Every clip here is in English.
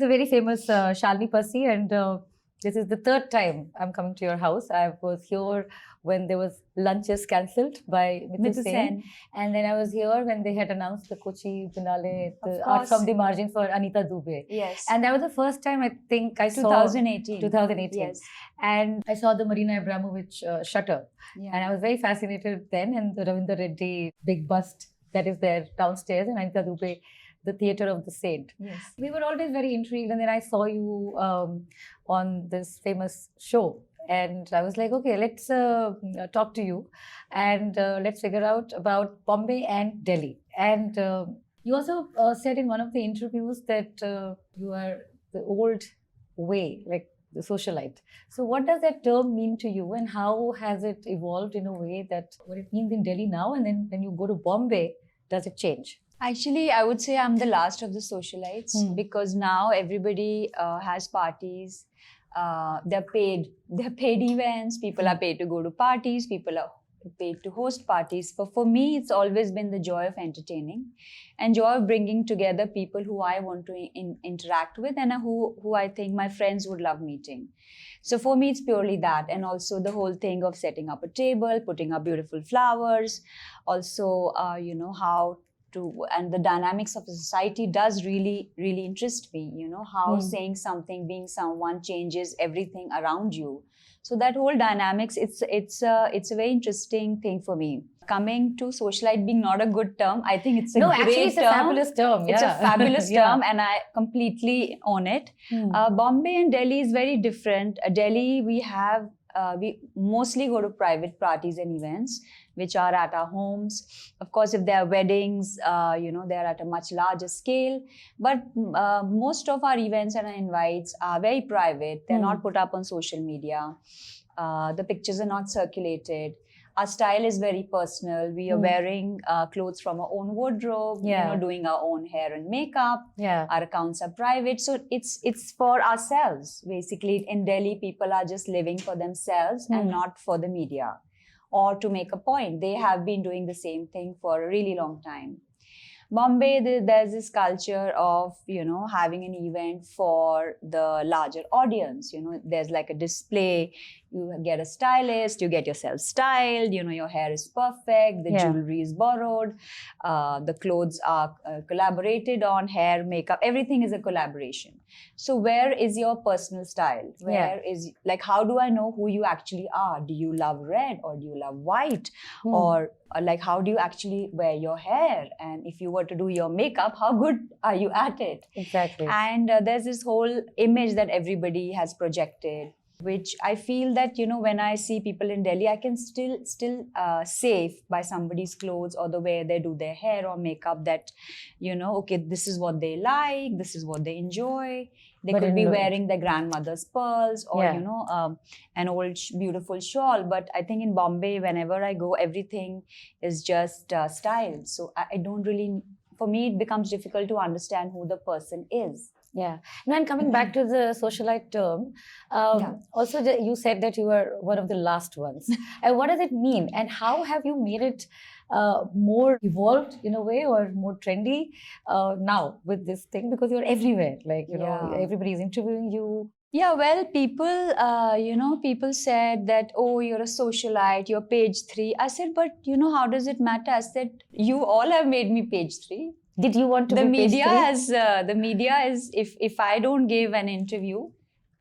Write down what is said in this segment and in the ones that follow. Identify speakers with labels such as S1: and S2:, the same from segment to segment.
S1: a very famous Shalini Passi, and this is the third time I'm coming to your house. I was here when there was lunches cancelled by Mithil Sen, and then I was here when they had announced the Kochi finale, the Art from the Margin for Anita Dubey.
S2: Yes.
S1: And that was the first time I think I saw 2018. Yes. And I saw the Marina Abramovich shutter, and I was very fascinated then. And the Ravindra Reddy big bust that is there downstairs, and Anita Dubey, the Theatre of the Saint.
S2: Yes.
S1: We were always very intrigued, and then I saw you on this famous show, and I was like, okay, let's talk to you, and let's figure out about Bombay and Delhi. And you also said in one of the interviews that you are the old way, like the socialite. So what does that term mean to you, and how has it evolved in a way that what it means in Delhi now, and then when you go to Bombay, does it change?
S2: Actually, I would say I'm the last of the socialites because now everybody has parties. They're paid events. People are paid to go to parties. People are paid to host parties. But for me, it's always been the joy of entertaining and joy of bringing together people who I want to interact with and who I think my friends would love meeting. So for me, it's purely that. And also the whole thing of setting up a table, putting up beautiful flowers. Also, how and the dynamics of the society does really interest me, how saying something, being someone changes everything around you. So that whole dynamics, it's a very interesting thing for me. Coming to socialite being not a good term, I think it's a great
S1: actually it's
S2: term.
S1: A fabulous term.
S2: It's a fabulous term, and I completely own it. Bombay and Delhi is very different. Delhi, we mostly go to private parties and events, which are at our homes. Of course, if there are weddings, they're at a much larger scale. But most of our events and our invites are very private. They're not put up on social media. The pictures are not circulated. Our style is very personal. We are wearing clothes from our own wardrobe, doing our own hair and makeup. Our accounts are private. So it's for ourselves. Basically, in Delhi, people are just living for themselves and not for the media or to make a point. They have been doing the same thing for a really long time. Bombay, there's this culture of, having an event for the larger audience. There's like a display. You get a stylist, you get yourself styled, your hair is perfect, the jewelry is borrowed, the clothes are collaborated on, hair, makeup, everything is a collaboration. So where is your personal style? Where is, like, how do I know who you actually are? Do you love red or do you love white? Or like, how do you actually wear your hair? And if you were to do your makeup, how good are you at it?
S1: Exactly.
S2: And there's this whole image that everybody has projected, which I feel that, when I see people in Delhi, I can still say by somebody's clothes or the way they do their hair or makeup that, okay, this is what they like, this is what they enjoy. They could be wearing their grandmother's pearls or, an old beautiful shawl. But I think in Bombay, whenever I go, everything is just styled. So I don't really, for me, it becomes difficult to understand who the person is.
S1: Yeah. Now, and coming back to the socialite term, also you said that you were one of the last ones. And what does it mean? And how have you made it more evolved in a way or more trendy now with this thing? Because you're everywhere. Like, everybody's interviewing you.
S2: Yeah, well, people said that, oh, you're a socialite, you're page 3. I said, but how does it matter? I said, you all have made me page 3.
S1: Did you want to
S2: the
S1: be
S2: media
S1: page 3?
S2: The media is, if I don't give an interview,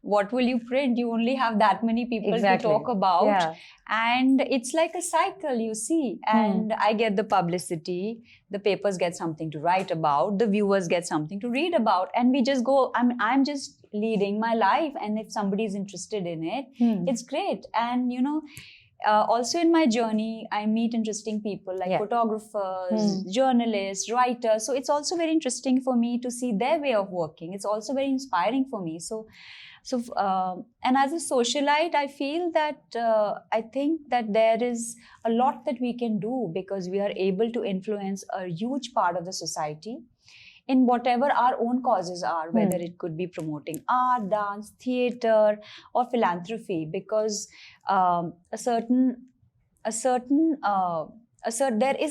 S2: what will you print? You only have that many people to talk about. And it's like a cycle, you see. And I get the publicity, the papers get something to write about, the viewers get something to read about, and we just go, I'm just leading my life. And if somebody's interested in it, it's great. And, also in my journey, I meet interesting people like photographers, journalists, writers. So it's also very interesting for me to see their way of working. It's also very inspiring for me. So and as a socialite, I feel that I think that there is a lot that we can do because we are able to influence a huge part of the society in whatever our own causes are, whether it could be promoting art, dance, theatre, or philanthropy, because there is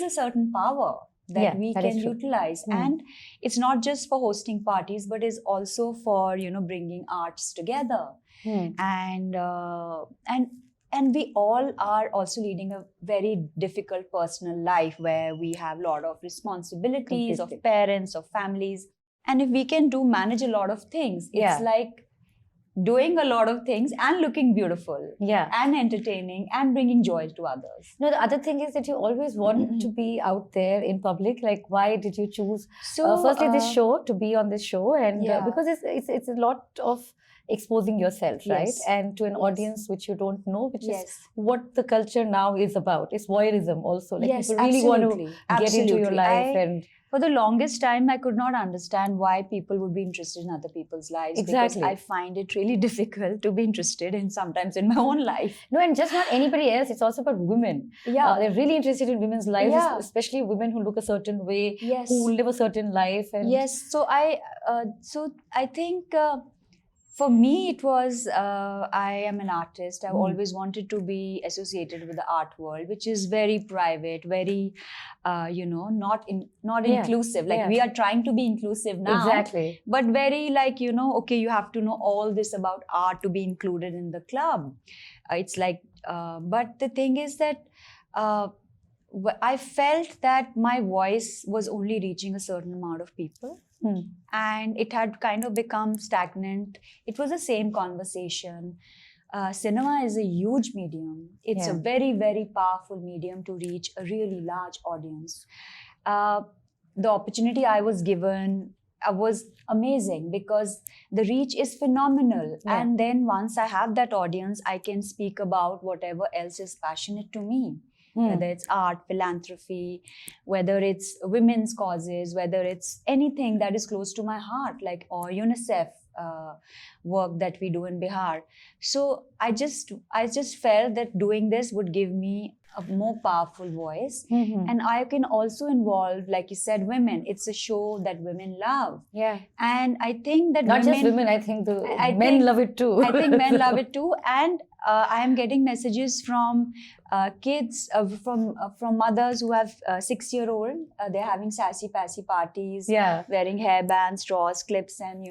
S2: a certain power that we
S1: that
S2: can
S1: is true.
S2: utilize. And it's not just for hosting parties, but is also for, bringing arts together. And we all are also leading a very difficult personal life where we have a lot of responsibilities of parents, of families. And if we can manage a lot of things, it's like doing a lot of things and looking beautiful and entertaining and bringing joy to others.
S1: No, the other thing is that you always want to be out there in public. Like, why did you choose firstly this show, to be on this show? And because it's a lot of exposing yourself, right? And to an audience which you don't know, which is what the culture now is about. It's voyeurism also. Like people really want to get into your life. And
S2: for the longest time, I could not understand why people would be interested in other people's lives. Because I find it really difficult to be interested in sometimes in my own life.
S1: No, and just not anybody else. It's also about women. They're really interested in women's lives, especially women who look a certain way, who live a certain life. And
S2: So I think for me, it was, I am an artist. I've always wanted to be associated with the art world, which is very private, very, not inclusive. Like we are trying to be inclusive now. But very like, okay, you have to know all this about art to be included in the club. It's like, but the thing is that I felt that my voice was only reaching a certain amount of people. And it had kind of become stagnant. It was the same conversation. Cinema is a huge medium. It's a very, very powerful medium to reach a really large audience. The opportunity I was given was amazing because the reach is phenomenal. And then once I have that audience, I can speak about whatever else is passionate to me. Whether it's art, philanthropy, whether it's women's causes, whether it's anything that is close to my heart, like or UNICEF work that we do in Bihar. So I just felt that doing this would give me a more powerful voice. And I can also involve, like you said, women. It's a show that women love. And I think that
S1: not just women, I think men love it too.
S2: I think men love it too. And I am getting messages from kids, from mothers who have 6-year-old. They're having sassy passy parties, wearing hairbands, straws, clips, and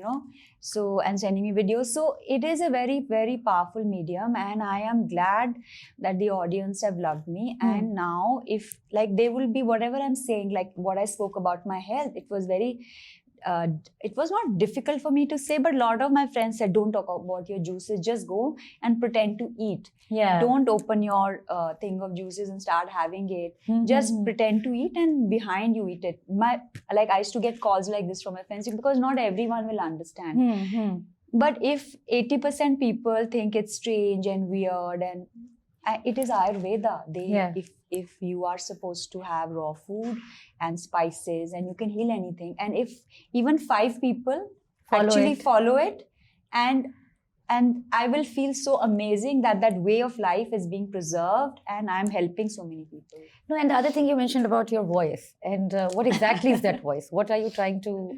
S2: and sending me videos. So it is a very, very powerful medium, and I am glad that the audience have loved me. And now, if like they will be whatever I'm saying, like what I spoke about my health, it was very. It was not difficult for me to say, but a lot of my friends said, don't talk about your juices, just go and pretend to eat. Don't open your thing of juices and start having it. Just pretend to eat and behind you eat it. I used to get calls like this from my friends because not everyone will understand. But if 80% people think it's strange and weird, and it is Ayurveda. If you are supposed to have raw food and spices and you can heal anything, and if even 5 people follow it, and I will feel so amazing that way of life is being preserved and I'm helping so many people.
S1: No, and the other thing you mentioned about your voice, and what exactly is that voice? What are you trying to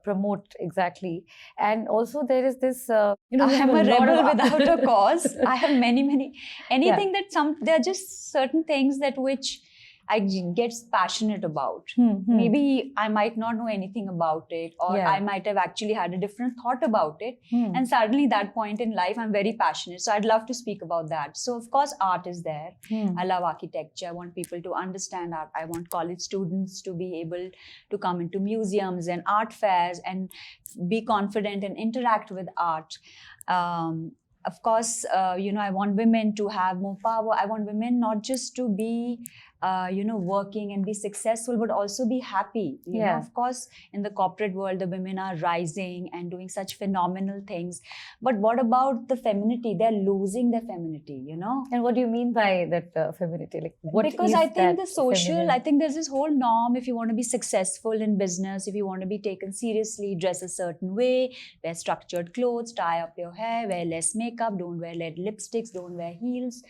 S1: promote exactly? And also there is this,
S2: I am a rebel without a cause. I have many, anything that there are just certain things that which I get passionate about. Maybe I might not know anything about it, or I might have actually had a different thought about it. And suddenly that point in life, I'm very passionate. So I'd love to speak about that. So of course, art is there. I love architecture. I want people to understand art. I want college students to be able to come into museums and art fairs and be confident and interact with art. Of course, I want women to have more power. I want women not just to be working and be successful, but also be happy. You know, of course, in the corporate world, the women are rising and doing such phenomenal things. But what about the femininity? They're losing their femininity,
S1: And what do you mean by that femininity? Like, what
S2: because
S1: is
S2: I think
S1: that
S2: the social,
S1: feminine?
S2: I think there's this whole norm. If you want to be successful in business, if you want to be taken seriously, dress a certain way, wear structured clothes, tie up your hair, wear less makeup, don't wear red lipsticks, don't wear heels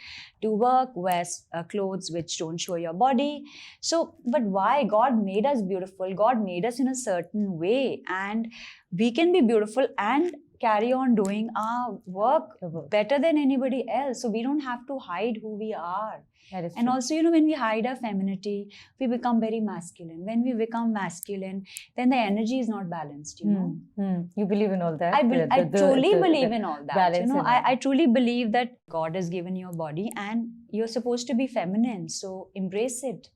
S2: to work, wear clothes which don't show your body. So, but why? God made us beautiful. God made us in a certain way, and we can be beautiful and carry on doing our work
S1: Your work.
S2: better than anybody else. So we don't have to hide who we are.
S1: That is
S2: And
S1: true.
S2: also, you know, when we hide our femininity, we become very masculine. When we become masculine, then the energy is not balanced, you know.
S1: You believe in all that?
S2: I truly believe in all that. You
S1: balance
S2: know,
S1: in it.
S2: I truly believe that God has given you a body and you're supposed to be feminine. So embrace it.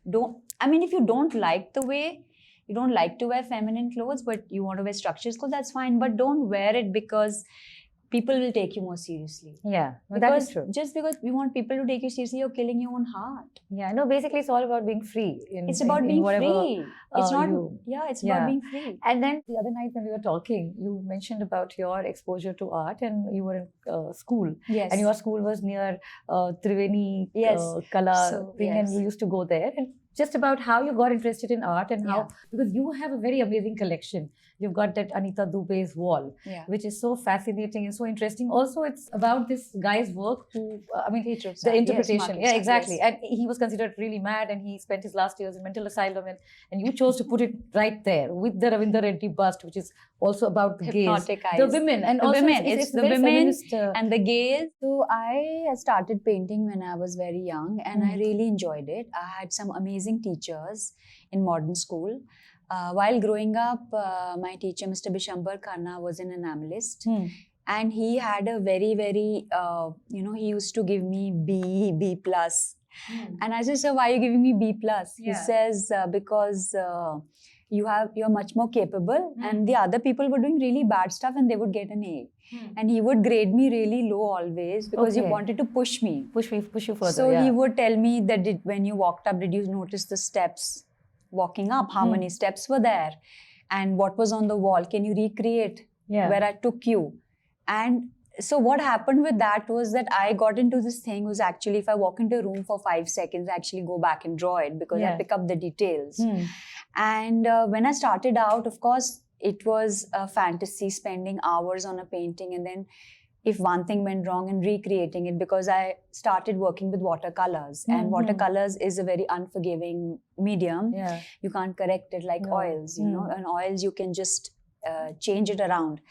S2: If you don't like the way, you don't like to wear feminine clothes, but you want to wear structured clothes, that's fine. But don't wear it because people will take you more seriously.
S1: Yeah, no, that is
S2: Because
S1: true.
S2: just because we want people to take you seriously, you're killing your own heart.
S1: Yeah, no, basically it's all about being free.
S2: It's about being free. It's not, it's about
S1: Yeah.
S2: being free.
S1: And then the other night when we were talking, you mentioned about your exposure to art and you were in school.
S2: Yes.
S1: And your school was near Triveni
S2: Yes.
S1: Kala
S2: So,
S1: thing, and you used to go there. And just about how you got interested in art and how, because you have a very amazing collection. You've got that Anita Dubé's wall, which is so fascinating and so interesting. Also, it's about this guy's work who, the interpretation.
S2: Yes,
S1: exactly.
S2: Yes.
S1: And he was considered really mad and he spent his last years in mental asylum. And you chose to put it right there with the Ravindra Reddy bust, which is also about the
S2: Hypnotic
S1: gaze.
S2: eyes.
S1: The women. And
S2: the
S1: also
S2: women.
S1: It's
S2: the
S1: very
S2: women
S1: feminist,
S2: and the gaze. So I started painting when I was very young and I really enjoyed it. I had some amazing teachers in modern school. While growing up, my teacher, Mr. Bishambar Khanna, was an enamelist. And he had a very, very, he used to give me B plus. And I said, sir, why are you giving me B plus? He says, because you're much more capable. And the other people were doing really bad stuff and they would get an A. And he would grade me really low always because he wanted to push me.
S1: Push you further.
S2: So he would tell me that when you walked up, did you notice the steps walking up? How many steps were there? And what was on the wall? Can you recreate where I took you? And so what happened with that was that I got into this thing was actually if I walk into a room for 5 seconds, I actually go back and draw it because I pick up the details. And when I started out, of course, it was a fantasy, spending hours on a painting and then if one thing went wrong and recreating it because I started working with watercolors and watercolors is a very unforgiving medium. You can't correct it like oils, you know, and oils you can just change it around.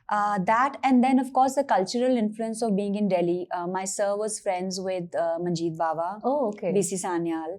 S2: That and then of course the cultural influence of being in Delhi. My sir was friends with Manjeet Bawa, BC Sanyal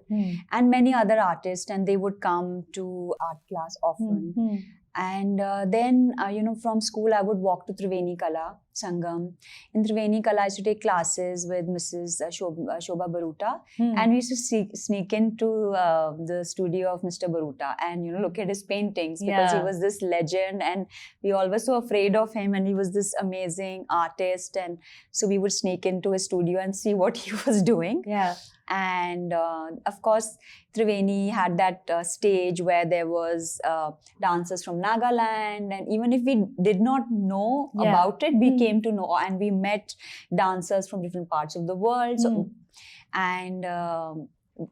S2: and many other artists and they would come to art class often. And then, from school, I would walk to Triveni Kala Sangam. In Triveni Kala, I used to take classes with Mrs. Shobha Baruta. And we used to sneak into the studio of Mr. Baruta and, look at his paintings because he was this legend and we all were so afraid of him and he was this amazing artist. And so we would sneak into his studio and see what he was doing. And of course, Triveni had that stage where there was dancers from Nagaland, and even if we did not know about it, we came to know, and we met dancers from different parts of the world. So, and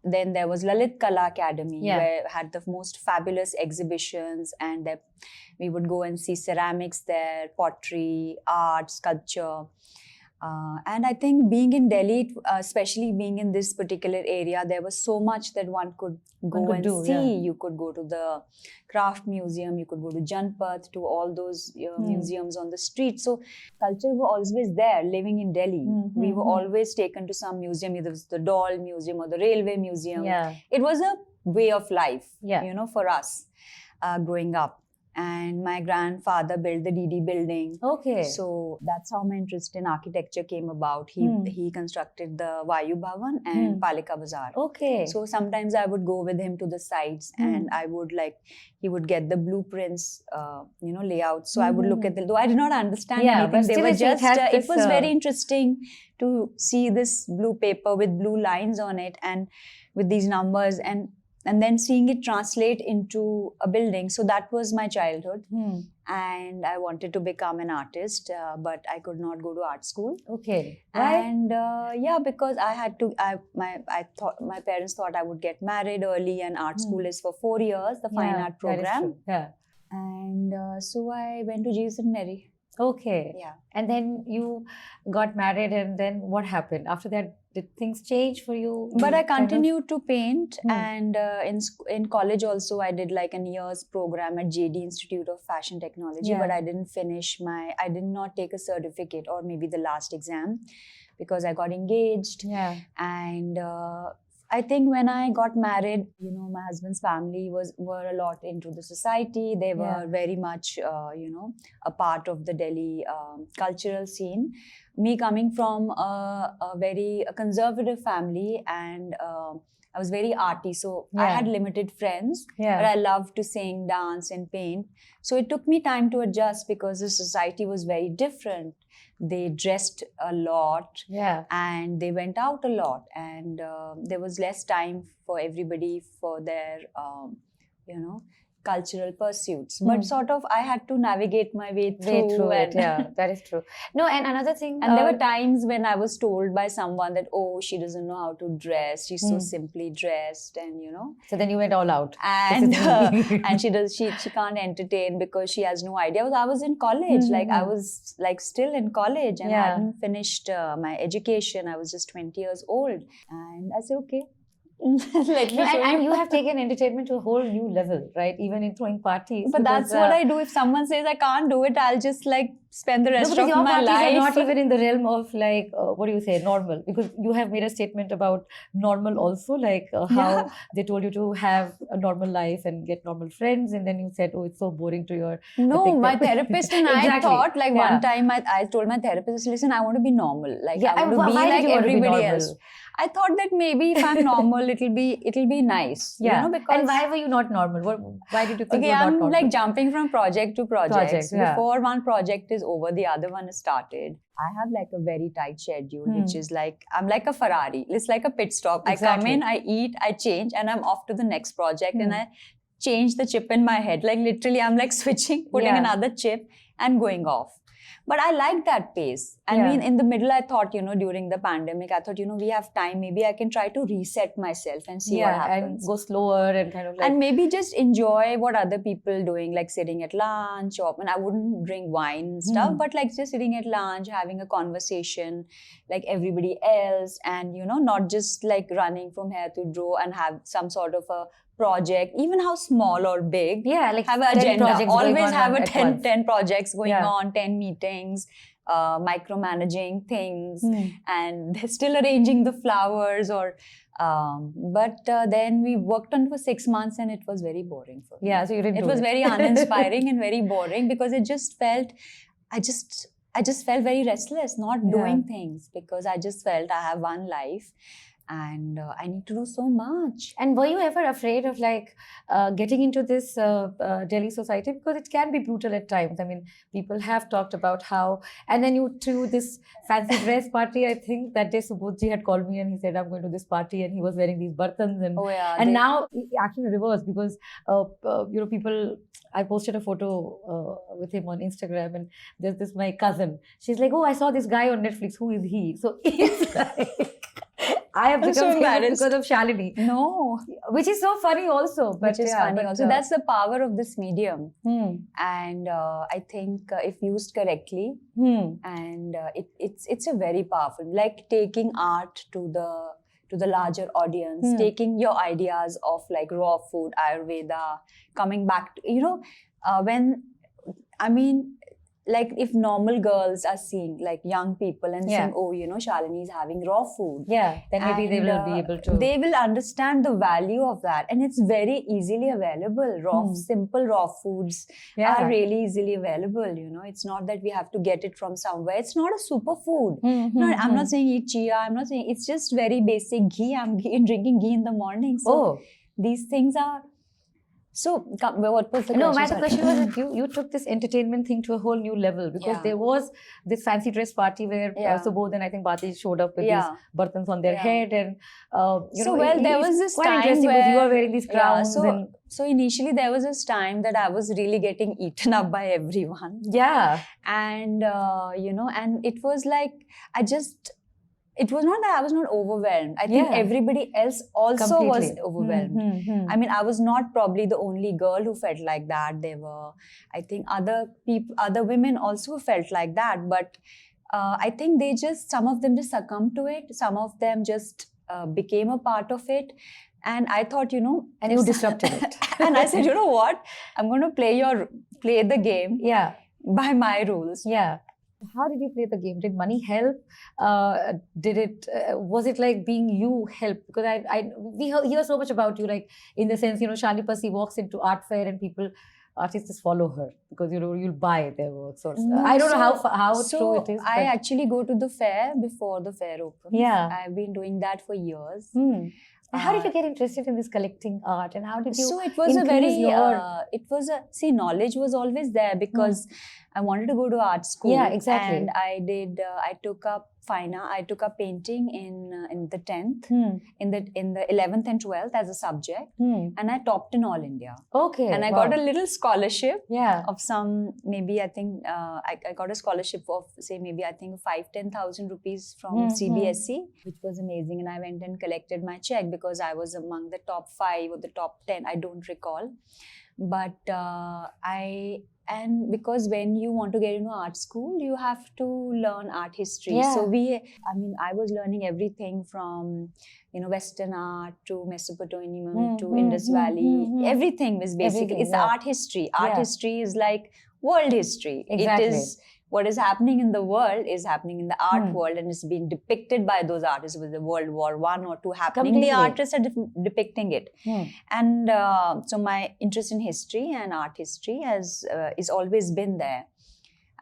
S2: then there was Lalit Kala Academy, where had the most fabulous exhibitions, and we would go and see ceramics there, pottery, art, sculpture. And I think being in Delhi, especially being in this particular area, there was so much that one could go and see. You could go to the craft museum, you could go to Janpath, to all those museums on the street. So culture was always there, living in Delhi. We were always taken to some museum, either it was the doll museum or the railway museum. It was a way of life, for us growing up. And my grandfather built the DD building. So that's how my interest in architecture came about. He constructed the Vayu Bhavan and Palika Bazaar. So sometimes I would go with him to the sites and I would he would get the blueprints, layout. So I would look at them. Though I did not understand anything. They were just, it was very interesting to see this blue paper with blue lines on it and with these numbers and then seeing it translate into a building. So that was my childhood. And I wanted to become an artist, but I could not go to art school. And because I had to, my parents thought I would get married early and art school is for 4 years, the fine art program. And so I went to Jesus and Mary.
S1: Okay.
S2: Yeah.
S1: And then you got married, and then what happened? After that, did things change for you?
S2: But
S1: You
S2: I
S1: kind of-
S2: continued to paint,
S1: Hmm.
S2: and in college also I did like a year's program at JD Institute of Fashion Technology.
S1: Yeah.
S2: But I didn't finish I did not take a certificate or maybe the last exam because I got engaged.
S1: Yeah.
S2: And I think when I got married, my husband's family were a lot into the society. They were
S1: Yeah.
S2: very much, a part of the Delhi cultural scene. Me coming from a very conservative family, and I was very arty, so I
S1: Yeah.
S2: had limited friends.
S1: Yeah.
S2: But I loved to sing, dance, and paint. So it took me time to adjust because the society was very different. They dressed a lot,
S1: Yeah.
S2: and they went out a lot, and there was less time for everybody for their cultural pursuits. But sort of I had to navigate my way through,
S1: it. Yeah, that is true. No, and another thing.
S2: and there were times when I was told by someone that, oh, she doesn't know how to dress, she's so simply dressed, and
S1: So then you went all out.
S2: and
S1: This is-
S2: and she can't entertain because she has no idea. I was in college, like I was like still in college, and I
S1: Yeah.
S2: hadn't finished my education. I was just 20 years old, and I said, okay. Let me
S1: No,
S2: show
S1: and
S2: you.
S1: you have taken entertainment to a whole new level, right? Even in throwing parties.
S2: But
S1: because,
S2: that's what I do. If someone says I can't do it, I'll just like spend the
S1: No,
S2: rest
S1: because
S2: of
S1: your
S2: my
S1: parties
S2: life.
S1: are not even in the realm of like, what do you say, normal. Because you have made a statement about normal also, like how
S2: Yeah.
S1: they told you to have a normal life and get normal friends. And then you said, oh, it's so boring to your...
S2: No,
S1: think
S2: my
S1: that-
S2: therapist and I
S1: Exactly.
S2: thought like
S1: Yeah.
S2: one time I told my therapist, listen, I want to be normal. Like
S1: Yeah,
S2: I want
S1: and
S2: to be
S1: why did
S2: like
S1: you want to be
S2: everybody
S1: normal?
S2: else. I thought that maybe if I'm normal, it'll be nice.
S1: Yeah.
S2: Because
S1: And why were you not normal? Why did you think
S2: okay,
S1: you were not
S2: I'm
S1: normal?
S2: like jumping from project to project.
S1: Project, yeah.
S2: Before one project is over, the other one is started. I have like a very tight schedule, which is like, I'm like a Ferrari. It's like a pit stop. I come
S1: Exactly.
S2: in, I eat, I change, and I'm off to the next project. And I change the chip in my head. Like literally, I'm like switching, putting
S1: Yeah.
S2: another chip and going off. But I like that pace. I
S1: Yeah.
S2: mean, in the middle, I thought, during the pandemic, I thought, we have time. Maybe I can try to reset myself and see what happens.
S1: And go slower and kind of like...
S2: And maybe just enjoy what other people doing, like sitting at lunch, or and I wouldn't drink wine and stuff, but like just sitting at lunch, having a conversation like everybody else, and not just like running from here to draw and have some sort of a project, even how small or big.
S1: Yeah, like
S2: Have an
S1: 10
S2: agenda.
S1: projects going
S2: Always
S1: on
S2: have a
S1: at
S2: 10,
S1: once.
S2: 10 projects going
S1: Yeah.
S2: on, 10 meetings, micromanaging things, and still arranging the flowers but then we worked on for 6 months, and it was very boring for me.
S1: Yeah, so you didn't
S2: It
S1: do
S2: was very uninspiring and very boring because it just felt, I just felt very restless, not doing things, because I just felt I have one life and I need to do so much.
S1: And were you ever afraid of like getting into this Delhi society? Because it can be brutal at times. I mean, people have talked about how, and then you threw this fancy dress party. I think that day Subodhji had called me and he said, I'm going to this party, and he was wearing these bartans. And
S2: Oh yeah.
S1: and now actually reverse, because people, I posted a photo with him on Instagram, and there's this my cousin. She's like, oh, I saw this guy on Netflix. Who is he? So it's like, I have
S2: I'm
S1: become
S2: so
S1: famous
S2: embarrassed.
S1: because of Shalini,
S2: No,
S1: which is so funny also. But
S2: which is
S1: yeah,
S2: funny
S1: but,
S2: also. That's the power of this medium.
S1: Hmm.
S2: And I think if used correctly,
S1: Hmm.
S2: and it's a very powerful, like taking art to the larger audience, taking your ideas of like raw food, Ayurveda, coming back to, when, I mean, like if normal girls are seeing like young people and saying, oh, Shalini is having raw food.
S1: Yeah, then maybe they
S2: And,
S1: will be able to.
S2: They will understand the value of that, and it's very easily available. Simple raw foods are really easily available. It's not that we have to get it from somewhere. It's not a superfood. No, I'm not saying eat chia. I'm not saying, it's just very basic ghee. I'm drinking ghee in the morning. So these things are. So, what was the question?
S1: No, my
S2: Sorry.
S1: question was that you took this entertainment thing to a whole new level, because there was this fancy dress party where Subodh and I think Bati showed up with these bartans on their head, and
S2: there was this
S1: quite
S2: time
S1: interesting
S2: where
S1: because you were wearing these crowns.
S2: So initially there was this time that I was really getting eaten up by everyone.
S1: Yeah,
S2: And and it was like it was not that I was not overwhelmed. I think everybody else also was overwhelmed. I mean, I was not probably the only girl who felt like that. There were, I think, other women also felt like that. But I think some of them just succumbed to it. Some of them just became a part of it. And I thought,
S1: and you disrupted it.
S2: And I said, you know what? I'm going to play the game by my rules.
S1: Yeah. How did you play the game? Did money help? Was it like being you help? Because we hear so much about you, like in the sense, Shalini Passi walks into art fair and artists just follow her because you'll buy their works. Or I don't know how true it is.
S2: I actually go to the fair before the fair opens.
S1: Yeah,
S2: I've been doing that for years.
S1: And how did you get interested in this collecting art? And how did you?
S2: So it was knowledge was always there because I wanted to go to art school.
S1: Yeah, exactly.
S2: And I took up fine art. I took up painting in the 10th, in the 11th and 12th as a subject, and I topped in all India.
S1: Okay.
S2: And I got a little scholarship.
S1: Yeah.
S2: Of some, maybe I think I got a scholarship of say maybe I think 5,000-10,000 rupees from CBSE, which was amazing. And I went and collected my check because I was among the top 5 or the top 10. I don't recall, but and because when you want to get into art school, you have to learn art history.
S1: Yeah.
S2: So I was learning everything from, Western art to Mesopotamia to Indus Valley. Everything was basically, it's art history. Art history is like world history.
S1: Exactly.
S2: It is what is happening in the world is happening in the art world, and it's being depicted by those artists with the World War I or II happening.
S1: Completely.
S2: The artists are depicting it. And so my interest in history and art history has always been there.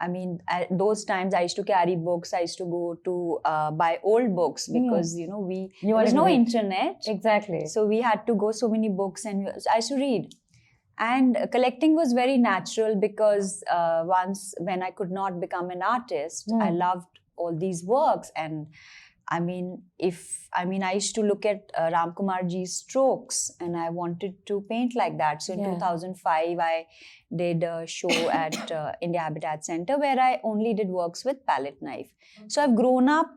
S2: I mean, at those times I used to carry books. I used to go to buy old books because, there was no internet.
S1: Exactly.
S2: So we had to go so many books and I used to read. And collecting was very natural because once when I could not become an artist, I loved all these works. And I used to look at Ram Kumarji's strokes and I wanted to paint like that. So in 2005, I did a show at India Habitat Center where I only did works with palette knife. So I've grown up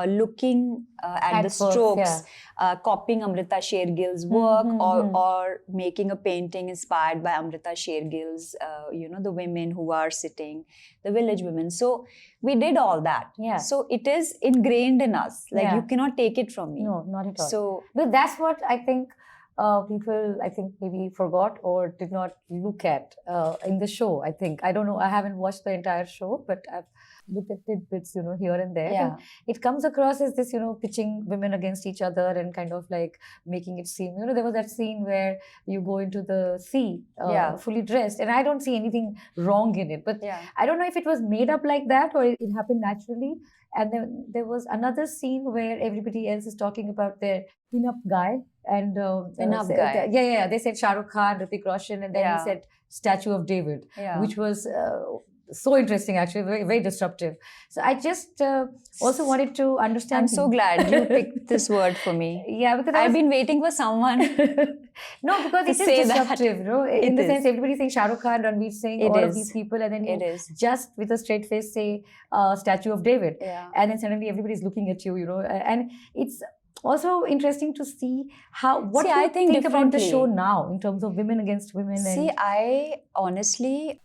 S2: looking at the strokes, copying Amrita Shergill's work or making a painting inspired by Amrita Shergill's, the women who are sitting, the village women. So we did all that.
S1: Yeah.
S2: So it is ingrained in us. Like you cannot take it from me.
S1: No, not at all.
S2: So
S1: but that's what I think people, maybe forgot or did not look at in the show. I think, I don't know, I haven't watched the entire show, but I've looked at tidbits, here and there.
S2: Yeah.
S1: And it comes across as this, pitching women against each other and kind of like making it seem, there was that scene where you go into the sea fully dressed, and I don't see anything wrong in it. But I don't know if it was made up like that or it happened naturally. And then there was another scene where everybody else is talking about their pin-up guy. And
S2: guy.
S1: They said Shah Rukh Khan, Hrithik Roshan, and then he said Statue of David, which was so interesting, actually, very, very disruptive. So I just also wanted to understand.
S2: I'm so glad you picked this word for me.
S1: Yeah, because
S2: I've been waiting for someone.
S1: No, because it is disruptive, in the sense everybody's saying Shah Rukh Khan, Ranveer Singh, all of these people, and then you just with a straight face say Statue of David, and then suddenly everybody's looking at you, and it's also interesting to see what you think about the show now in terms of women against women.
S2: I honestly,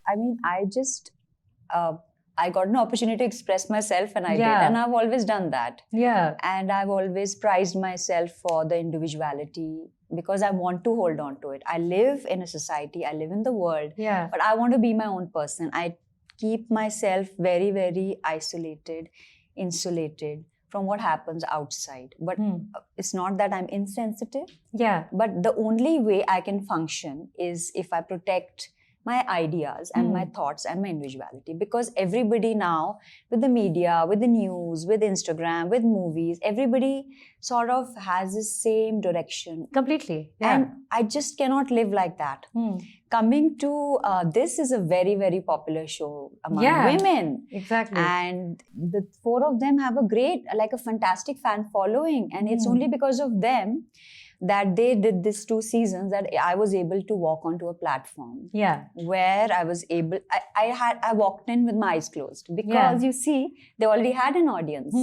S2: I got an opportunity to express myself and I did. And I've always done that.
S1: Yeah.
S2: And I've always prized myself for the individuality because I want to hold on to it. I live in a society, I live in the world, but I want to be my own person. I keep myself very, very isolated, insulated from what happens outside. But it's not that I'm insensitive.
S1: Yeah.
S2: But the only way I can function is if I protect my ideas and my thoughts and my individuality. Because everybody now, with the media, with the news, with Instagram, with movies, everybody sort of has the same direction.
S1: Completely. Yeah.
S2: And I just cannot live like that. Coming to this is a very, very popular show among women.
S1: Exactly.
S2: And the 4 of them have a fantastic fan following. And it's only because of them that they did this 2 seasons that I was able to walk onto a platform.
S1: Yeah.
S2: Where I was able, I walked in with my eyes closed because you see, they already had an audience.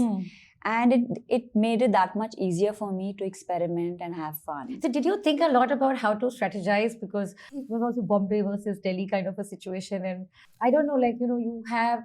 S2: And it made it that much easier for me to experiment and have fun.
S1: So did you think a lot about how to strategize? Because it was also Bombay versus Delhi kind of a situation. And I don't know, like, you have,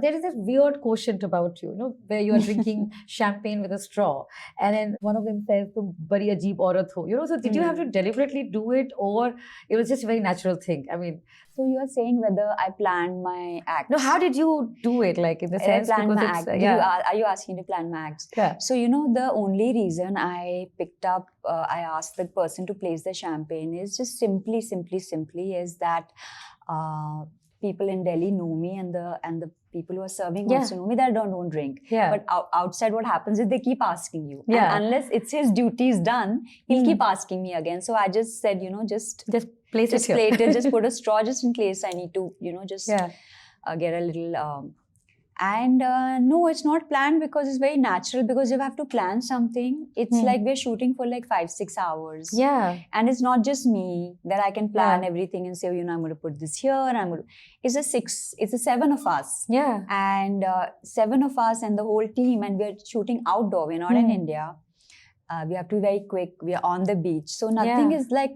S1: there is this weird quotient about you, where you are drinking champagne with a straw. And then one of them says, "Tum bari ajeeb aurat ho." So did you have to deliberately do it, or it was just a very natural thing? I mean,
S2: so you are saying whether I planned my acts?
S1: No, how did you do it? Like, in the sense,
S2: I planned my act.
S1: yeah.
S2: Are you asking to plan my acts?
S1: Yeah.
S2: So, the only reason I picked up, I asked the person to place the champagne is just simply is that people in Delhi know me, and the people who are serving also know me that I don't drink.
S1: Yeah.
S2: But outside, what happens is they keep asking you.
S1: Yeah.
S2: And unless it's his duties done, he'll keep asking me again. So I just said, just
S1: place
S2: just
S1: it here.
S2: plate it, just put a straw just in case I need to, get a little. No, it's not planned because it's very natural, because if you have to plan something, it's like we're shooting for like 5-6 hours.
S1: Yeah.
S2: And it's not just me that I can plan everything and say, I'm going to put this here. It's a 7 of us.
S1: Yeah.
S2: And 7 of us and the whole team, and we're shooting outdoor. We're not in India. We have to be very quick. We are on the beach. So nothing is like,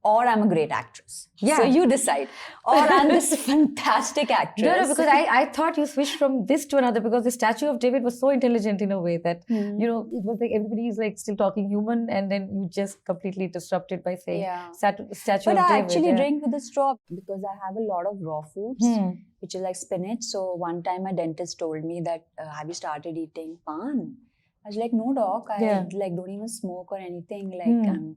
S2: or I'm a great actress. Yeah. So you decide. Or I'm this fantastic actress.
S1: No, because I thought you switched from this to another, because the Statue of David was so intelligent in a way that, it was like everybody is like still talking human, and then you just completely disrupted by saying Statue of David.
S2: But I actually drink with a straw because I have a lot of raw foods, which is like spinach. So one time my dentist told me that, have you started eating pan? I was like, no, doc. I don't even smoke or anything.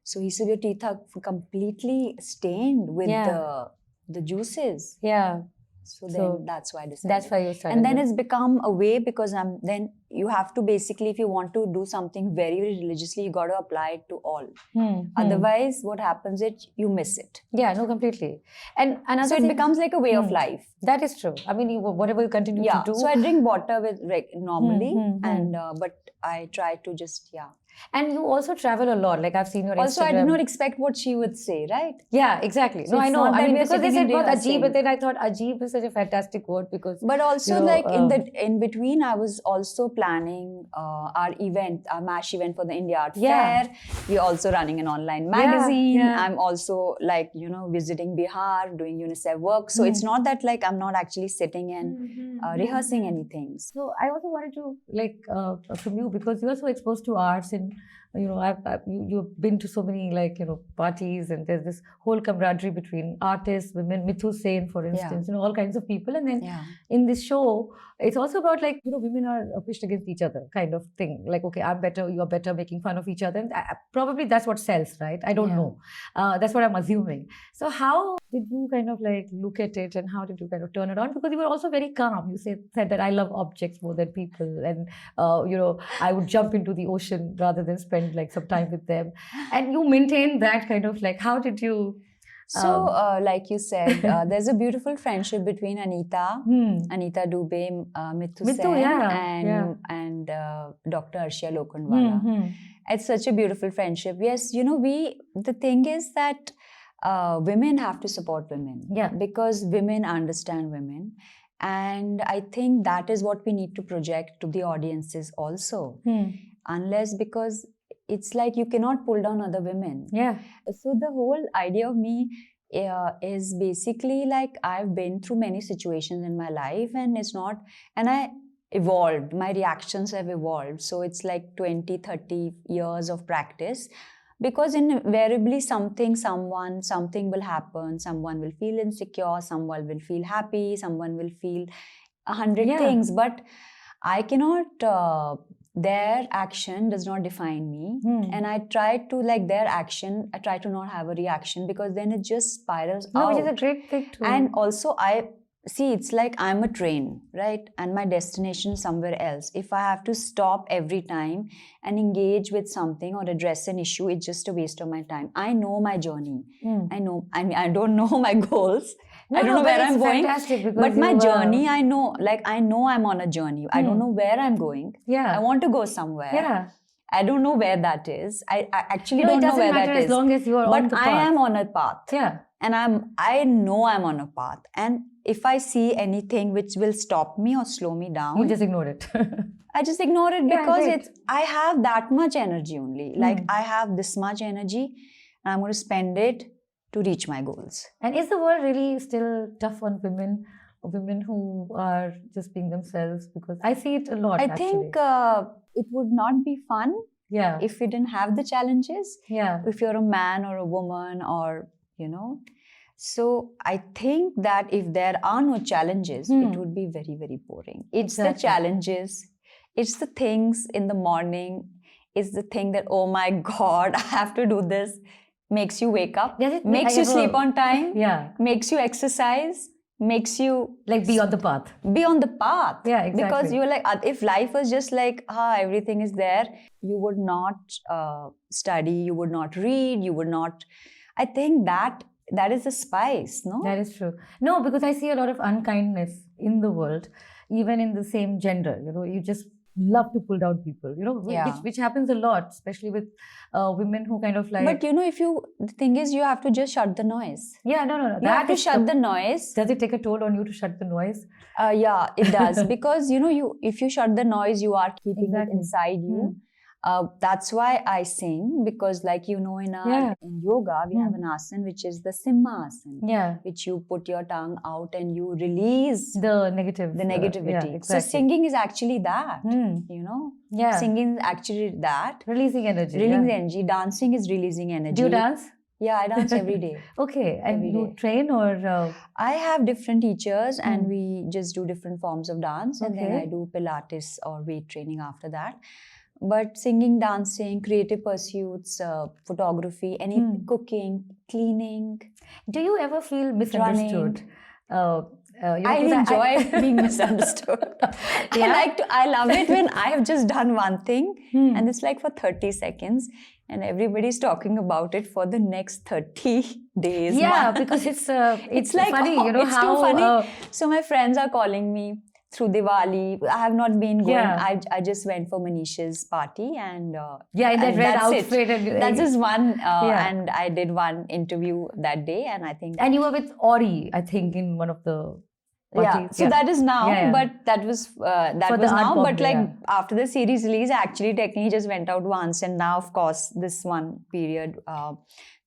S2: So he said, your teeth are completely stained with the juices.
S1: Yeah.
S2: So then that's why I decided.
S1: That's why you started.
S2: And then it's become a way, because then you have to basically, if you want to do something very, very religiously, you got to apply it to all. Otherwise, what happens is you miss it.
S1: Yeah, no, completely. And another
S2: so it becomes like a way of life.
S1: That is true. I mean, whatever you continue to do.
S2: So I drink water with normally, and but I try to just
S1: And you also travel a lot. Like, I've seen your
S2: also,
S1: Instagram.
S2: I did not expect what she would say, right?
S1: Yeah, exactly.
S2: So
S1: no, I know. I mean, because they said
S2: both
S1: Ajeeb, but then I thought Ajeeb is such a fantastic word, because.
S2: But also, in between, I was also planning our event, our MASH event for the India Art Fair. We're also running an online magazine. I'm also visiting Bihar, doing UNICEF work. So it's not that like I'm not actually sitting and rehearsing anything.
S1: So I also wanted to from you, because you are so exposed to arts, and you've been to so many parties, and there's this whole camaraderie between artists, women, Mithu Sen, for instance, all kinds of people. And then in this show, it's also about women are pushed against each other kind of thing. Like, okay, I'm better, you're better, making fun of each other. And probably that's what sells, right? I don't know. That's what I'm assuming. So how did you kind of look at it, and how did you kind of turn it on? Because you were also very calm. You said that I love objects more than people, and I would jump into the ocean rather than spend some time with them. And you maintain that kind of how did you?
S2: So, like you said, there's a beautiful friendship between Anita Dubey, Mithu Sen, and Dr. Arshia Lokhandwala. It's such a beautiful friendship. Yes, the thing is that women have to support women. Yeah. Because women understand women. And I think that is what we need to project to the audiences also. Unless, because it's like you cannot pull down other women. Yeah. So the whole idea of me is basically I've been through many situations in my life, and I evolved. My reactions have evolved. So it's 20, 30 years of practice, because invariably something will happen. Someone will feel insecure, someone will feel happy, someone will feel 100 things. But I cannot... their action does not define me. And I try to, their action, I try to not have a reaction, because then it just spirals out.
S1: Which is a great thing too.
S2: And also, it's like I'm a train, right? And my destination is somewhere else. If I have to stop every time and engage with something or address an issue, it's just a waste of my time. I know my journey. I don't know my goals. I don't know where I'm going. But my journey, I know I'm on a journey. I don't know where I'm going. Yeah. I want to go somewhere. Yeah. I don't know where that is. I actually don't know where that is.
S1: As long as you are on the path.
S2: But I am on a path.
S1: Yeah.
S2: And I know I'm on a path. And if I see anything which will stop me or slow me down,
S1: You just ignore it.
S2: I just ignore it
S1: Yeah,
S2: because
S1: great.
S2: I have that much energy only. Like I have this much energy and I'm going to spend it to reach my goals.
S1: And is the world really still tough on women who are just being themselves? Because I see it a lot.
S2: I
S1: actually.
S2: think it would not be fun
S1: Yeah.
S2: if we didn't have the challenges.
S1: Yeah.
S2: If you're a man or a woman or, you know. So I think that if there are no challenges, it would be very, very boring. It's the challenges. It's the things in the morning. It's the thing that, oh my God, I have to do this. Makes you wake up. Makes you sleep on time.
S1: Yeah.
S2: Makes you exercise. Makes you
S1: like be on the path.
S2: Be on the path.
S1: Yeah, exactly.
S2: Because you're like, if life was just like, everything is there, you would not study, you would not read, you would not. I think that is the spice, no?
S1: That is true. No, because I see a lot of unkindness in the world, even in the same gender. You know, you just love to pull down people, you know, which happens a lot, especially with women who kind of like.
S2: But you know, the thing is, you have to just shut the noise.
S1: Yeah, no.
S2: You have to shut the noise.
S1: Does it take a toll on you to shut the noise?
S2: Yeah, it does. Because, you know, if you shut the noise, you are keeping it inside you. That's why I sing, because like, you know, in yoga, we have an asana, which is the Sinha asana.
S1: Yeah.
S2: Which you put your tongue out and you release
S1: the negativity.
S2: Yeah, exactly. So singing is actually that, you know.
S1: Yeah.
S2: Singing is actually that.
S1: Releasing energy.
S2: Releasing energy. Dancing is releasing energy.
S1: Do you dance?
S2: Yeah, I dance every day.
S1: Okay. And you train or?
S2: I have different teachers and we just do different forms of dance. And then I do Pilates or weight training after that. But singing, dancing, creative pursuits, photography, cooking, cleaning.
S1: Do you ever feel misunderstood?
S2: I enjoy being misunderstood. I love it when I have just done one thing and it's like for 30 seconds and everybody's talking about it for the next 30 days.
S1: Yeah, because it's like funny, you know,
S2: it's
S1: how
S2: too funny. So my friends are calling me through Diwali. I have not been going.
S1: Yeah.
S2: I just went for Manisha's party and
S1: in that red outfit.
S2: That's just one. And I did one interview that day, and I think.
S1: And you were with Ori, I think, in one of the parties.
S2: So that is now, but that was now. But like after the series release, I actually technically just went out once, and now of course this one period,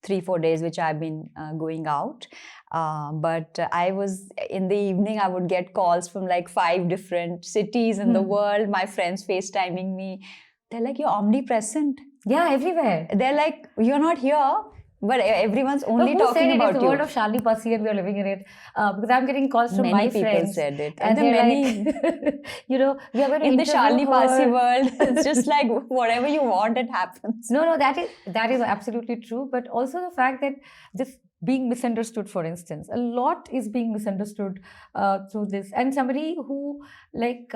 S2: 3-4 days, which I've been going out. But I was in the evening, I would get calls from like 5 different cities in the world. My friends FaceTiming me. They're like, you're omnipresent.
S1: Yeah, everywhere.
S2: They're like, you're not here. But everyone's only talking about you.
S1: It's the world of Shalini Passi and we're living in it. Because I'm getting calls from my friends.
S2: Many people said it.
S1: And they're like, you know, we are going to
S2: in the Shalini Passi world, it's just like whatever you want, it happens.
S1: No, that is absolutely true. But also the fact that this being misunderstood, for instance, a lot is being misunderstood through this. And somebody who, like,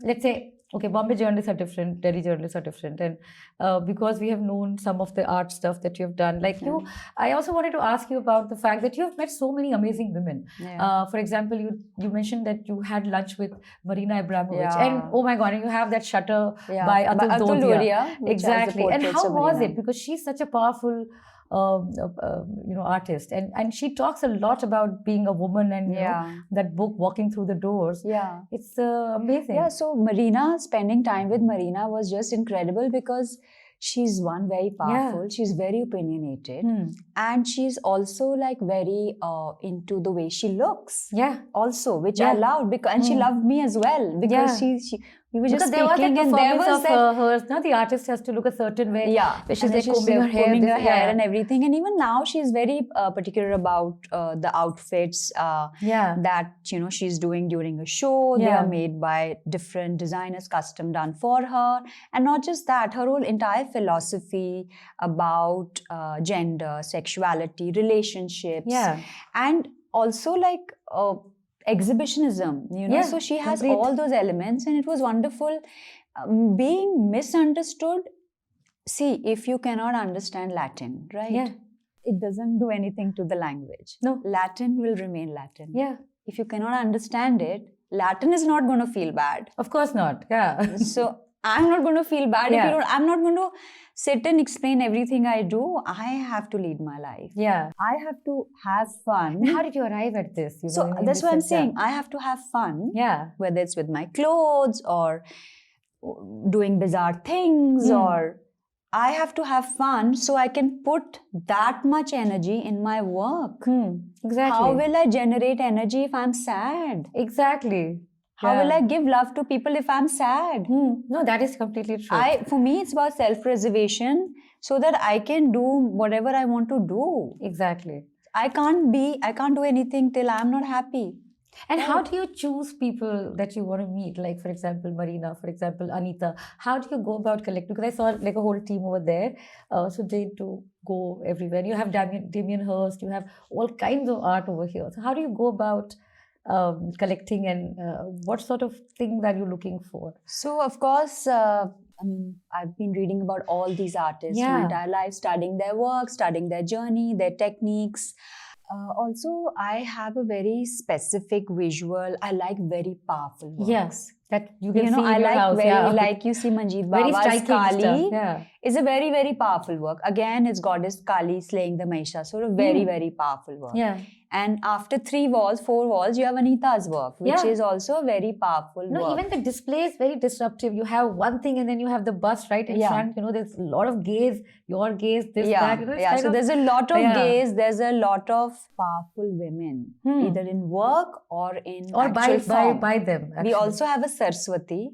S1: let's say, okay, Bombay journalists are different, Delhi journalists are different. And because we have known some of the art stuff that you've done, like you, I also wanted to ask you about the fact that you have met so many amazing women. Yeah. For example, you mentioned that you had lunch with Marina Abramovich. Yeah. And oh my God, and you have that shutter by Atul Dodia. Exactly. And how was it? Because she's such a powerful artist, and she talks a lot about being a woman and you know, that book Walking Through the Doors. Yeah, it's amazing.
S2: Yeah, so spending time with Marina was just incredible because she's very powerful. She's very opinionated, and she's also like very into the way she looks.
S1: Yeah,
S2: also, which I loved because and she loved me as well because we were just speaking
S1: and there was hers. Now the artist has to look a certain way.
S2: Yeah,
S1: she's like combing her hair
S2: and everything. And even now she's very particular about the outfits that she's doing during a show. They are made by different designers, custom done for her. And not just that, her whole entire philosophy about gender, sexuality, relationships, and also like exhibitionism, so she has all those elements and it was wonderful. Being misunderstood, see, if you cannot understand Latin, right, it doesn't do anything to the language.
S1: No,
S2: Latin will remain Latin.
S1: Yeah,
S2: if you cannot understand it, Latin is not going to feel bad.
S1: Of course not. Yeah.
S2: So I'm not going to feel bad if
S1: Yeah.
S2: you don't. I'm not going to sit and explain everything I do. I have to lead my life.
S1: Yeah.
S2: I have to have fun.
S1: And how did you arrive at this? You
S2: So
S1: know, in
S2: that's
S1: this
S2: what I'm
S1: sense, yeah.
S2: saying. I have to have fun.
S1: Yeah.
S2: Whether it's with my clothes or doing bizarre things, or I have to have fun so I can put that much energy in my work.
S1: Exactly.
S2: How will I generate energy if I'm sad?
S1: Exactly.
S2: How will I give love to people if I'm sad?
S1: No, that is completely true.
S2: For me, it's about self-preservation so that I can do whatever I want to do.
S1: Exactly.
S2: I can't do anything till I'm not happy.
S1: And how do you choose people that you want to meet? Like, for example, Marina, for example, Anita. How do you go about collecting? Because I saw like a whole team over there. So they do go everywhere. You have Damien Hirst. You have all kinds of art over here. So how do you go about collecting, and what sort of things are you looking for?
S2: So, of course, I've been reading about all these artists my entire life, studying their work, studying their journey, their techniques. Also, I have a very specific visual. I like very powerful works.
S1: Yes, that you can see
S2: I
S1: in your
S2: like
S1: house.
S2: very like you see Manjeet
S1: Very
S2: Baba's
S1: striking
S2: Kali.
S1: stuff. Yeah.
S2: Is a very, very powerful work. Again, it's goddess Kali slaying the Mahishasura. A very, very powerful work.
S1: Yeah.
S2: And after 4 walls, you have Anita's work, which is also a very powerful work.
S1: Even the display is very disruptive. You have one thing and then you have the bust right in front. You know, there's a lot of gaze, your gaze, this, that. You know,
S2: so there's a lot of gaze. There's a lot of powerful women, either in work or in actual form.
S1: by them. Actually.
S2: We also have a Saraswati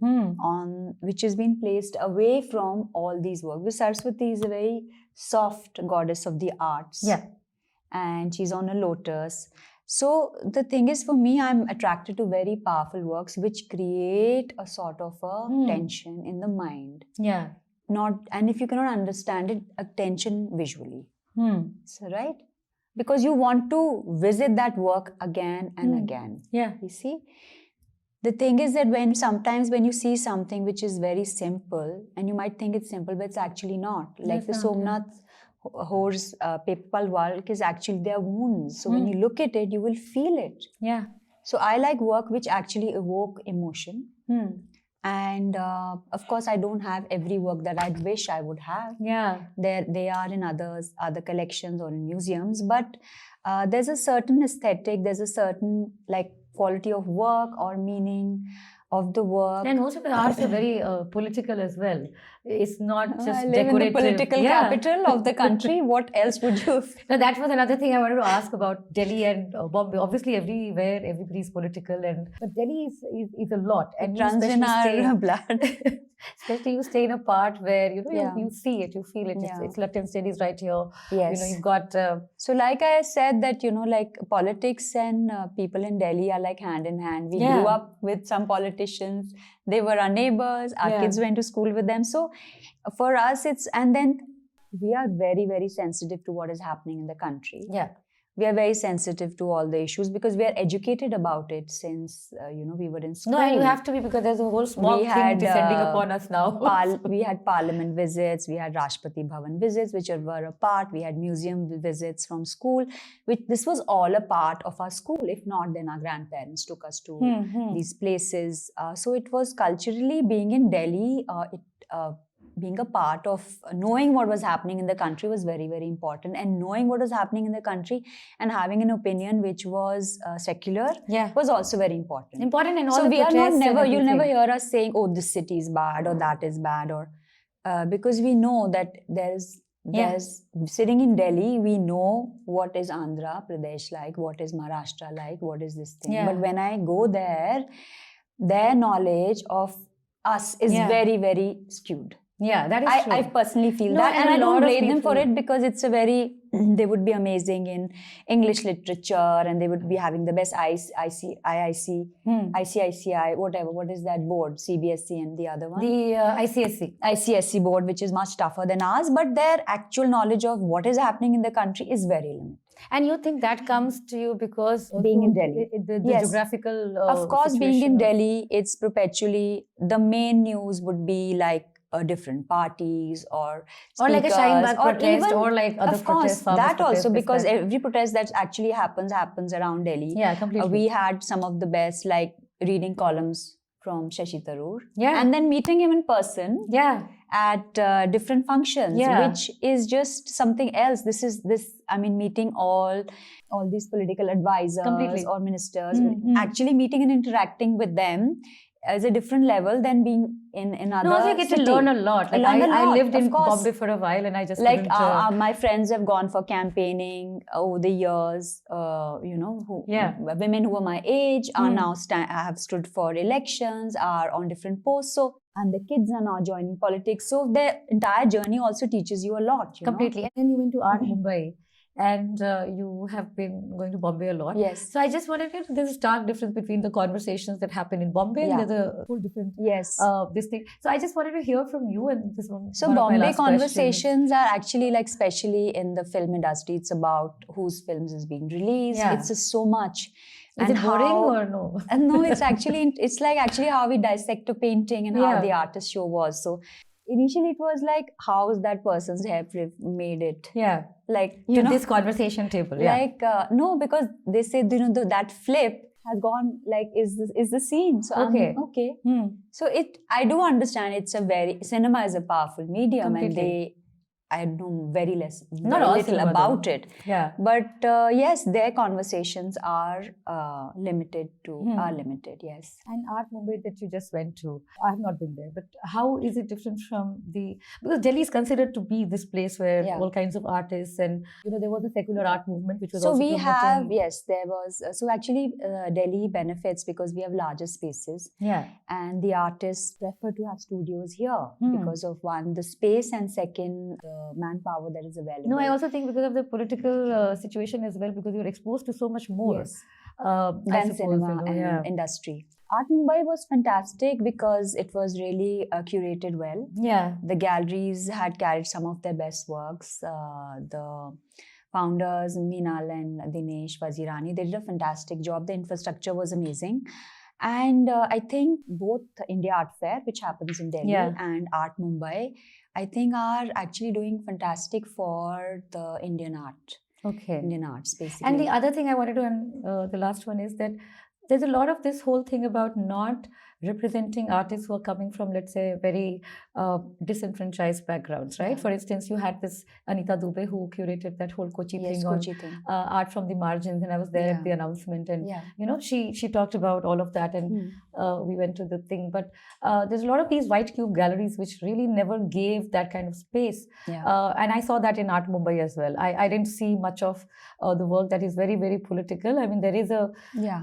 S2: which has been placed away from all these works. Because Saraswati is a very soft goddess of the arts.
S1: Yeah.
S2: And she's on a lotus. So the thing is, for me, I'm attracted to very powerful works which create a sort of a tension in the mind.
S1: Yeah.
S2: And if you cannot understand it, a tension visually. So, right? Because you want to visit that work again and again.
S1: Yeah.
S2: You see? The thing is that sometimes when you see something which is very simple, and you might think it's simple, but it's actually not. Like the Somnath horse paper work is actually their wounds. So when you look at it, you will feel it.
S1: Yeah.
S2: So I like work which actually evoke emotion. And of course, I don't have every work that I'd wish I would have.
S1: Yeah.
S2: They are in other collections or in museums. But there's a certain aesthetic, there's a certain like quality of work or meaning of the work.
S1: And most of the arts are very political as well. It's not just
S2: I live
S1: decorative.
S2: in the political capital of the country. What else would you?
S1: No, that was another thing I wanted to ask about Delhi and Bombay. Obviously, everywhere everybody's political, but Delhi is a lot. And
S2: it runs in our blood.
S1: Especially you stay in a part where you see it, you feel it. It's latent studies right here.
S2: Yes.
S1: You've got.
S2: So, like I said, that like politics and people in Delhi are like hand in hand. We grew up with some politicians. They were our neighbors. Our kids went to school with them. So, for us, and then we are very, very sensitive to what is happening in the country.
S1: Yeah.
S2: We are very sensitive to all the issues because we are educated about it since, we were in school.
S1: No, and you have to be, because there's a whole small thing descending upon us now.
S2: We had parliament visits, we had Rashtrapati Bhavan visits, which were a part. We had museum visits from school. This was all a part of our school. If not, then our grandparents took us to these places. So it was culturally, being in Delhi, being a part of knowing what was happening in the country was very, very important. And knowing what was happening in the country and having an opinion which was secular was also very important.
S1: And all
S2: so
S1: the
S2: we are not you'll
S1: everything.
S2: never hear us saying, oh, this city is bad or that is bad, or because we know that there's sitting in Delhi, we know what is Andhra Pradesh like, what is Maharashtra like, what is this thing. But when I go there, their knowledge of us is very, very skewed.
S1: Yeah, that is true.
S2: I personally feel that, and I don't blame them for it, because it's they would be amazing in English literature, and they would be having the best ICICI, whatever. What is that board? CBSE and the other one?
S1: The
S2: ICSE board, which is much tougher than ours, but their actual knowledge of what is happening in the country is very limited.
S1: And you think that comes to you because
S2: being in Delhi,
S1: the geographical
S2: of course, being in Delhi, it's perpetually the main news would be like different parties or speakers,
S1: like a Shine Bagh protest,
S2: even,
S1: or like other
S2: of course,
S1: protests.
S2: That also, because every protest that happens around Delhi.
S1: Yeah, completely.
S2: We had some of the best, like reading columns from Shashi Tharoor.
S1: Yeah.
S2: And then meeting him in person
S1: Yeah.
S2: at different functions,
S1: Yeah.
S2: which is just something else. Meeting all these political advisors
S1: Completely.
S2: or ministers,
S1: Mm-hmm.
S2: actually meeting and interacting with them is a different level than being in other
S1: No, also you get to learn a lot. Like I lived in Bombay for a while, and I just
S2: like
S1: couldn't,
S2: my friends have gone for campaigning over the years. Women who are my age are now have stood for elections, are on different posts. So and the kids are now joining politics. So their entire journey also teaches you a lot.
S1: Completely. And then you went to Art Mumbai. And you have been going to Bombay a lot.
S2: Yes.
S1: So I just wanted to, there's a stark difference between the conversations that happen in Bombay and there's a whole different this thing. So I just wanted to hear from you and this one.
S2: So Bombay conversations are actually like, especially in the film industry, it's about whose films is being released. Yeah. It's just so much.
S1: Is it boring or no?
S2: No, it's actually, it's like actually how we dissect a painting and how the artist show was. So initially it was like, how is that person's hair made it?
S1: Yeah.
S2: Like,
S1: you know, this conversation table. Yeah.
S2: Like, no, because they say, that flip has gone, like, is the scene. So okay. So I do understand cinema is a powerful medium. Completely. And I know very little about it.
S1: Yeah.
S2: But yes, their conversations are limited, yes.
S1: And Art Mumbai that you just went to, I have not been there, but how is it different from because Delhi is considered to be this place where all kinds of artists and, there was a secular art movement which was
S2: so
S1: also
S2: we have, yes, there was, so actually Delhi benefits because we have larger spaces.
S1: Yeah.
S2: And the artists prefer to have studios here because of one, the space, and second, manpower that is available.
S1: No, I also think because of the political situation as well, because you're exposed to so much more
S2: than cinema and industry. Art Mumbai was fantastic because it was really curated well.
S1: Yeah.
S2: The galleries had carried some of their best works. The founders, Meenal and Dinesh Vazirani, they did a fantastic job. The infrastructure was amazing. And I think both India Art Fair, which happens in Delhi, and Art Mumbai, I think are actually doing fantastic for the Indian art.
S1: Okay.
S2: Indian arts, basically.
S1: And the other thing I wanted to, the last one is that there's a lot of this whole thing about not representing artists who are coming from, let's say, very disenfranchised backgrounds, right? Yeah. For instance, you had this Anita Dubey who curated that whole Kochi thing on art from the margins, and I was there at the announcement, and she talked about all of that, and we went to the thing. But there's a lot of these white cube galleries which really never gave that kind of space, and I saw that in Art Mumbai as well. I didn't see much of the work that is very, very political. I mean, there is a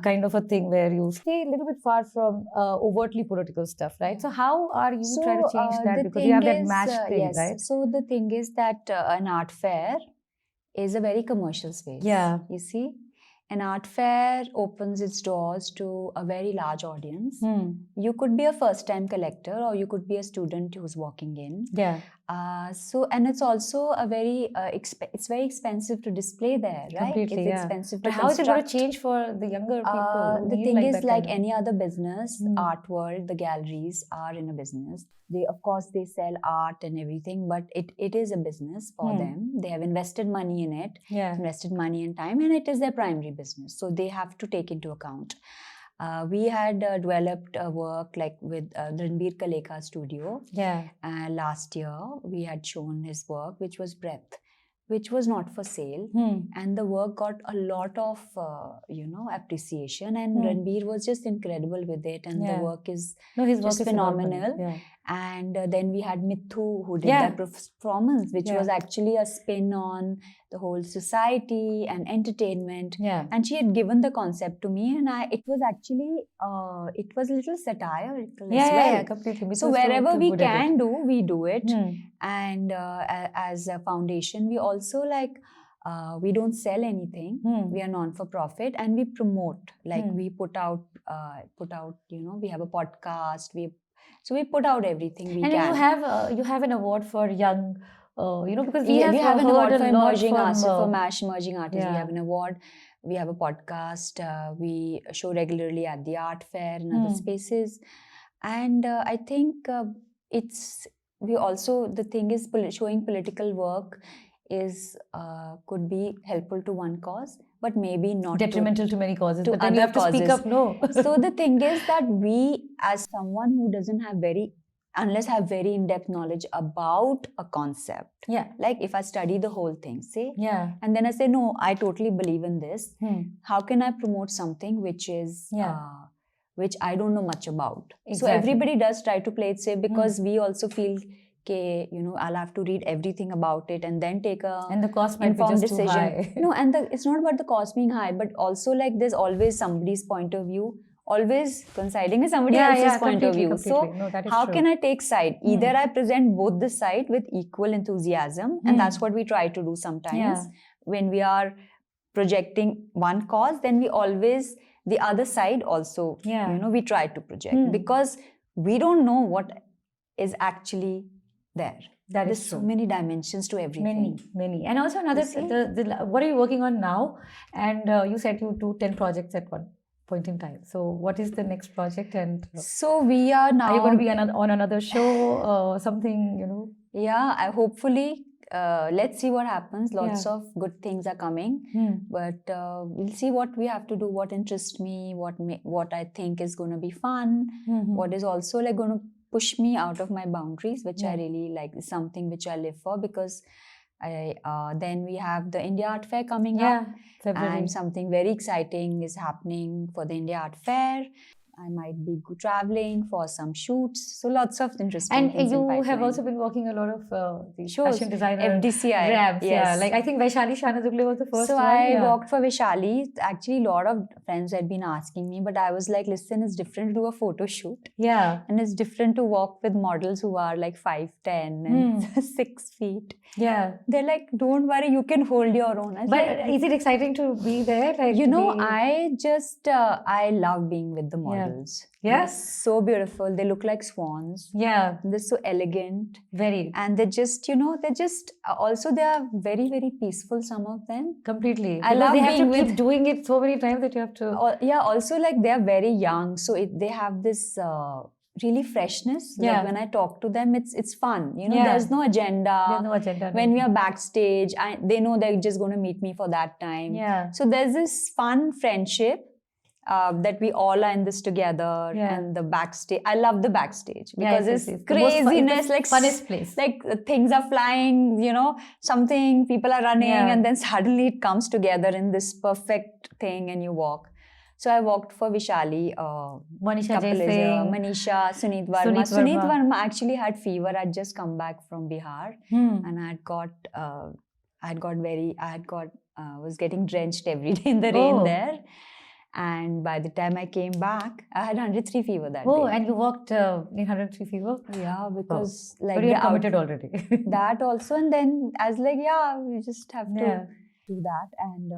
S1: kind of a thing where you stay a little bit far from overtly political stuff, right? So how are you trying to change that? Because you have that match thing, right?
S2: So the thing is that an art fair is a very commercial space.
S1: Yeah.
S2: You see? An art fair opens its doors to a very large audience. You could be a first-time collector, or you could be a student who's walking in.
S1: Yeah.
S2: And it's also a very it's very expensive to display there, right?
S1: Completely,
S2: it's expensive to
S1: But how is it going to change for the younger people?
S2: The thing is, like any other business, art world, the galleries are in a business. Of course, they sell art and everything, but it is a business for them. They have invested money in it, invested money and time, and it is their primary business. So they have to take into account. We had developed a work like with Ranbir Kaleka's studio.
S1: Yeah.
S2: Last year, we had shown his work, which was Breath, which was not for sale. And the work got a lot of, appreciation. And Ranbir was just incredible with it. And the work is just phenomenal.
S1: Yeah.
S2: And then we had Mithu, who did that performance, which was actually a spin on the whole society and entertainment.
S1: Yeah.
S2: And she had given the concept to me, and it was actually, it was a little satirical as well.
S1: Yeah, completely.
S2: So wherever we can do, we do it. And as a foundation, we also we don't sell anything. We are non-for-profit, and we promote. Like we put out, we have a podcast. So we put out everything we can.
S1: And you have an award for young, because we
S2: have an award for emerging artists,
S1: for
S2: emerging artists. We have an award. We have a podcast. We show regularly at the art fair and other spaces. And I think the thing is, showing political work could be helpful to one cause, but maybe not
S1: detrimental to many causes.
S2: To
S1: but then you have to speak up. No.
S2: So the thing is that we as someone who doesn't have unless I have very in-depth knowledge about a concept.
S1: Yeah.
S2: Like if I study the whole thing, say,
S1: Yeah.
S2: and then I say, no, I totally believe in this. How can I promote something which is, which I don't know much about?
S1: Exactly.
S2: So everybody does try to play it safe, because we also feel, okay, I'll have to read everything about it and then take a
S1: and the cost might be
S2: informed
S1: just
S2: decision.
S1: too high.
S2: No, and it's not about the cost being high, but also like there's always somebody's point of view, always coinciding with somebody else's point of view. So
S1: no, that is
S2: how
S1: true.
S2: can I take side? Either I present both the side with equal enthusiasm, and that's what we try to do sometimes. When we are projecting one cause, then we always, the other side also, we try to project, because we don't know what is actually there. There's so many dimensions to everything.
S1: Many. And also another, what are you working on now? And you said you do 10 projects at one point in time. So what is the next project? And
S2: so we are now...
S1: Are you going to be on another show, something,
S2: Yeah, hopefully. Let's see what happens. Lots of good things are coming. But we'll see what we have to do, what interests me, what I think is going to be fun, what is also like going to push me out of my boundaries, which I really like, is something which I live for, because then we have the India Art Fair coming up, February. And something very exciting is happening for the India Art Fair. I might be traveling for some shoots. So lots of interesting things.
S1: And you have also been working a lot of the
S2: shows,
S1: fashion designer
S2: FDCI.
S1: Ramps, like I think Vaishali Shanazugli was the first
S2: so
S1: one.
S2: So I walked for Vaishali. Actually, a lot of friends had been asking me, but I was like, listen, it's different to do a photo shoot.
S1: Yeah.
S2: And it's different to walk with models who are like 5'10" and 6 feet.
S1: Yeah.
S2: They're like, don't worry, you can hold your own.
S1: But is it exciting to be there? Like,
S2: I love being with the models.
S1: Yeah.
S2: So beautiful. They look like swans.
S1: Yeah.
S2: They're so elegant.
S1: Very.
S2: And they're just, also they are very, very peaceful, some of them.
S1: Completely.
S2: I love
S1: they have
S2: being
S1: to keep doing it so many times that you have to...
S2: also like they're very young. So they have this... really freshness. Like when I talk to them, it's fun. There's no agenda.
S1: There's no agenda.
S2: When we are backstage, they know they're just going to meet me for that time.
S1: Yeah.
S2: So there's this fun friendship that we all are in this together. And the backstage. I love the backstage because it's craziness.
S1: Like funnest place.
S2: Like things are flying. Something, people are running, and then suddenly it comes together in this perfect thing, and you walk. So I walked for Vishali,
S1: Manisha,
S2: Sunit Verma. Sunit Verma actually had fever. I'd just come back from Bihar, and was getting drenched every day in the rain there. And by the time I came back, I had 103 fever that day.
S1: Oh, and you walked in 103 fever?
S2: Yeah, because
S1: but you're committed already.
S2: That also, and then I was like, we just have to do that. And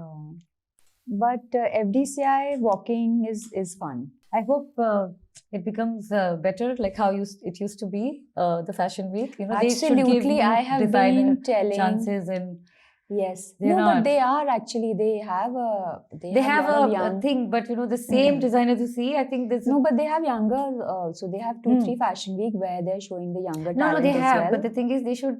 S2: but FDCI walking is fun.
S1: I hope it becomes better, like how it used to be, the fashion week.
S2: Absolutely, I have been telling
S1: chances and...
S2: Yes, but they are actually, they have a
S1: thing, but the same designers you see, I think this...
S2: No, but they have younger, so they have 2-3 fashion week where they're showing the younger talent.
S1: No, they have,
S2: well.
S1: But the thing is, they should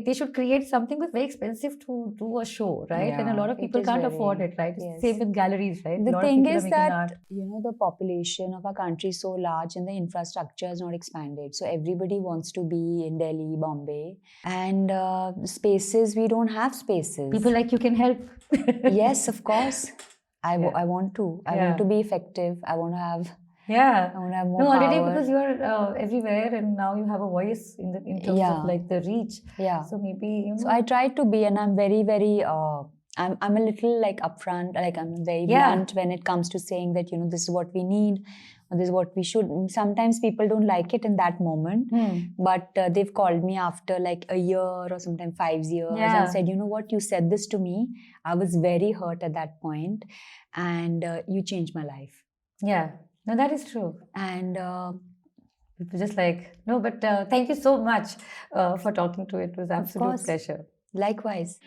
S1: they should create something that's very expensive to do a show, right?
S2: Yeah,
S1: and a lot of people can't afford it, right?
S2: Yes.
S1: Same with galleries, right?
S2: The thing is that, the population of our country is so large and the infrastructure is not expanded. So everybody wants to be in Delhi, Bombay. And spaces, we don't have spaces.
S1: People like you can help.
S2: Yes, of course. I want to. I want to be effective. I want to have...
S1: I
S2: want to have more power.
S1: Already because you are everywhere, and now you have a voice in terms of like the reach.
S2: Yeah.
S1: So maybe
S2: So I try to be, and I'm very, very. I'm a little like upfront. Like I'm very blunt when it comes to saying that this is what we need, or this is what we should. Sometimes people don't like it in that moment, but they've called me after like a year or sometimes 5 years and said, you know what, you said this to me. I was very hurt at that point, and you changed my life.
S1: Yeah. No, that is true.
S2: And
S1: just like, but thank you so much for talking to it. It was an absolute pleasure.
S2: Likewise.